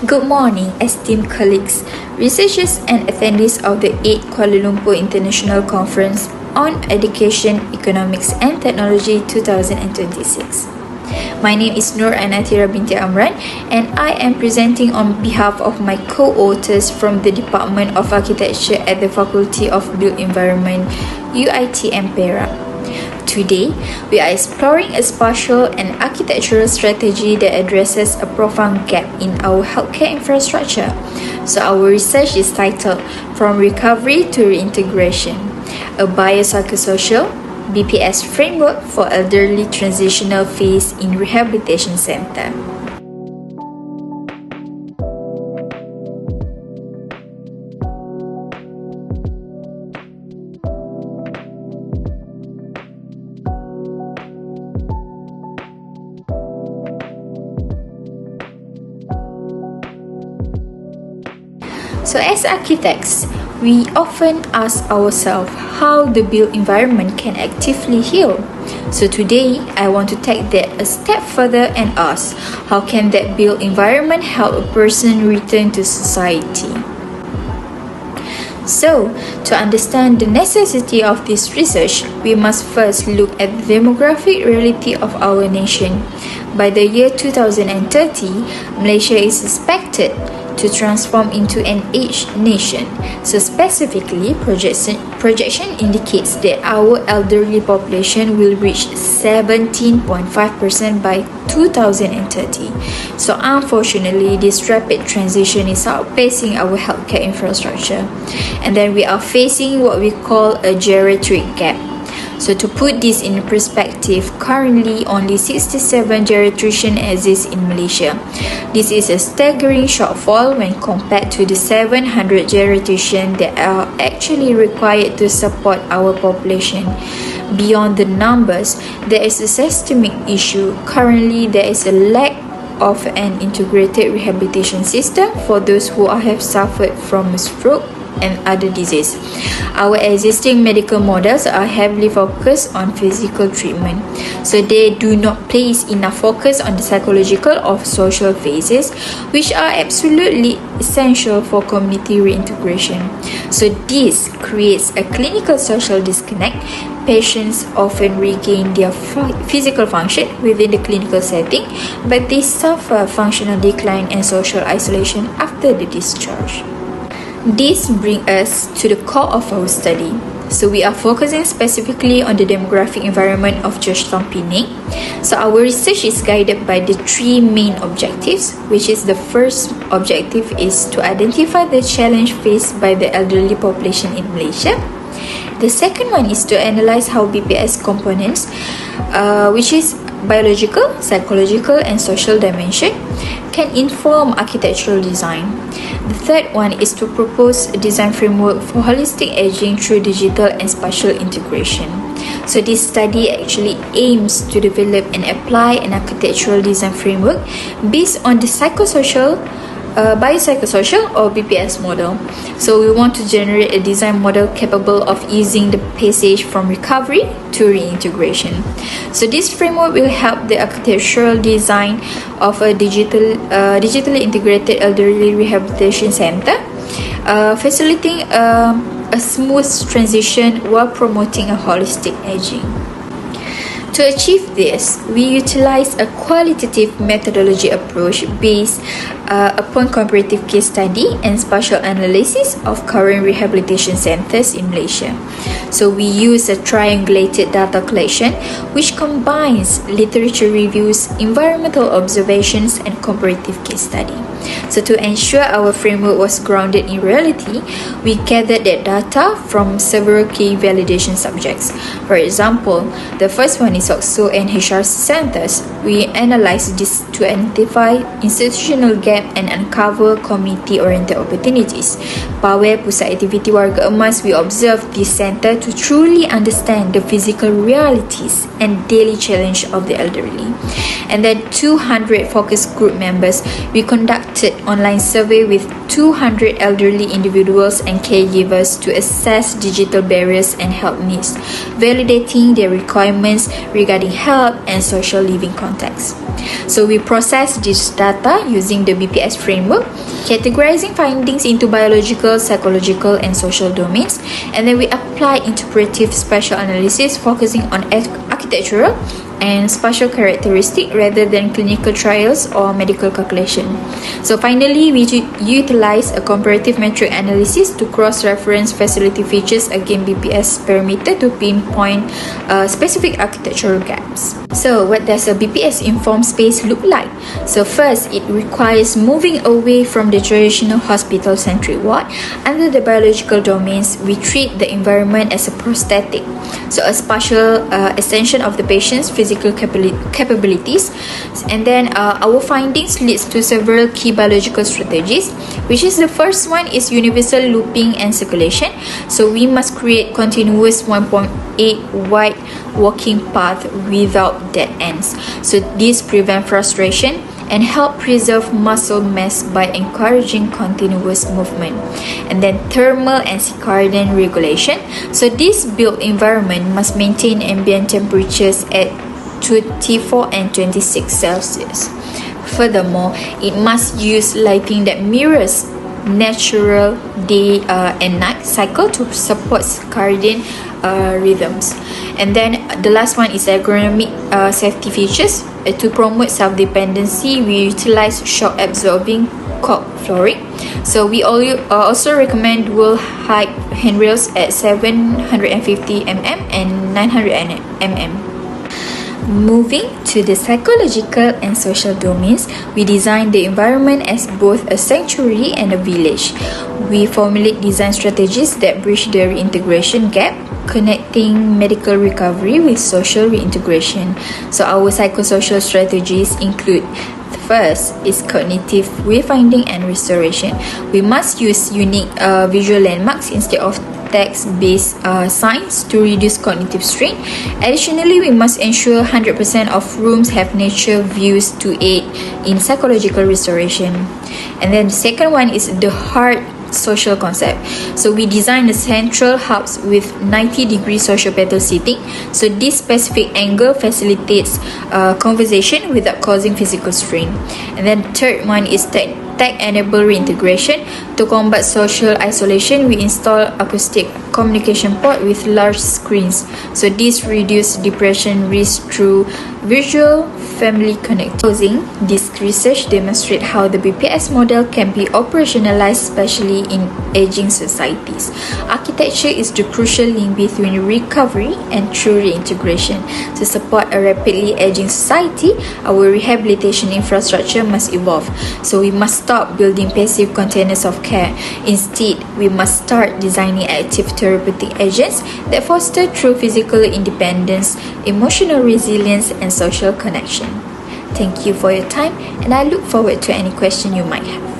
Good morning, esteemed colleagues, researchers and attendees of the 8th Kuala Lumpur International Conference on Education, Economics and Technology 2026. My name is Nur'ain Binti Amran and I am presenting on behalf of my co-authors from the Department of Architecture at the Faculty of Built Environment, UiTM Perak. Today, we are exploring a spatial and architectural strategy that addresses a profound gap in our healthcare infrastructure. So our research is titled From Recovery to Reintegration, a Biopsychosocial BPS framework for elderly transitional phase in Rehabilitation Center. So as architects, we often ask ourselves how the built environment can actively heal. So today, I want to take that a step further and ask, how can that built environment help a person return to society? So, to understand the necessity of this research, we must first look at the demographic reality of our nation. By the year 2030, Malaysia is expected to transform into an aged nation. So specifically, projection indicates that our elderly population will reach 17.5% by 2030. So unfortunately, this rapid transition is outpacing our healthcare infrastructure. And then we are facing what we call a geriatric gap. So to put this in perspective, currently only 67 geriatricians exist in Malaysia. This is a staggering shortfall when compared to the 700 geriatricians that are actually required to support our population. Beyond the numbers, there is a systemic issue. Currently, there is a lack of an integrated rehabilitation system for those who have suffered from a stroke and other disease. Our existing medical models are heavily focused on physical treatment, so they do not place enough focus on the psychological or social phases, which are absolutely essential for community reintegration. So this creates a clinical social disconnect. Patients often regain their physical function within the clinical setting, but they suffer functional decline and social isolation after the discharge. This brings us to the core of our study. So we are focusing specifically on the demographic environment of Georgetown Penang. So our research is guided by the three main objectives, which is the first objective is to identify the challenge faced by the elderly population in Malaysia. The second one is to analyze how BPS components, which is biological, psychological and social dimension, can inform architectural design. The third one is to propose a design framework for holistic aging through digital and spatial integration. So this study actually aims to develop and apply an architectural design framework based on the biopsychosocial or BPS model. So we want to generate a design model capable of easing the passage from recovery to reintegration. So this framework will help the architectural design of a digitally integrated elderly rehabilitation center, facilitating a smooth transition while promoting a holistic aging. To achieve this, we utilize a qualitative methodology approach based upon comparative case study and spatial analysis of current rehabilitation centers in Malaysia. So we use a triangulated data collection which combines literature reviews, environmental observations and comparative case study. So to ensure our framework was grounded in reality, we gathered that data from several key validation subjects. For example, the first one is OXO and HRC centers. We analyzed this to identify institutional gap and uncover community-oriented opportunities. Pawai Pusat Aktiviti Warga Emas, we observed this center to truly understand the physical realities and daily challenge of the elderly. And then 200 focus group members, we conducted online survey with 200 elderly individuals and caregivers to assess digital barriers and help needs, validating their requirements regarding health and social living context. So we process this data using the BPS framework, categorizing findings into biological, psychological, and social domains, and then we apply interpretive spatial analysis focusing on architectural and spatial characteristic rather than clinical trials or medical calculation. So finally, we utilize a comparative metric analysis to cross-reference facility features against BPS parameter to pinpoint specific architectural gaps. So what does a BPS informed space look like? So first, it requires moving away from the traditional hospital-centric ward. Under the biological domains, we treat the environment as a prosthetic, so a spatial extension of the patient's physical capabilities. And then our findings leads to several key biological strategies, which is the first one is universal looping and circulation. So we must create continuous 1.8 wide walking path without dead ends. So this prevent frustration and help preserve muscle mass by encouraging continuous movement. And then thermal and circadian regulation. So this built environment must maintain ambient temperatures at 24 and 26 Celsius. Furthermore, it must use lighting that mirrors natural day and night cycle to support circadian rhythms. And then the last one is ergonomic safety features. To promote self-dependency, we utilize shock-absorbing cork flooring. So we also recommend dual height handrails at 750 mm and 900 mm. Moving to the psychological and social domains, we design the environment as both a sanctuary and a village. We formulate design strategies that bridge the reintegration gap, connecting medical recovery with social reintegration. So our psychosocial strategies include: first is cognitive wayfinding and restoration. We must use unique visual landmarks instead of text-based signs to reduce cognitive strain. Additionally, we must ensure 100% of rooms have nature views to aid in psychological restoration. And then the second one is the heart social concept. So we design the central hubs with 90-degree sociopetal seating. So this specific angle facilitates conversation without causing physical strain. And then third one is tech-enabled reintegration. To combat social isolation, we install acoustic communication port with large screens. So this reduces depression risk through visual family connectivity. This research demonstrates how the BPS model can be operationalized, especially in aging societies. Architecture is the crucial link between recovery and true reintegration. To support a rapidly aging society, our rehabilitation infrastructure must evolve. So we must stop building passive containers of care. Instead, we must start designing active therapeutic agents that foster true physical independence, emotional resilience, and social connection. Thank you for your time, and I look forward to any question you might have.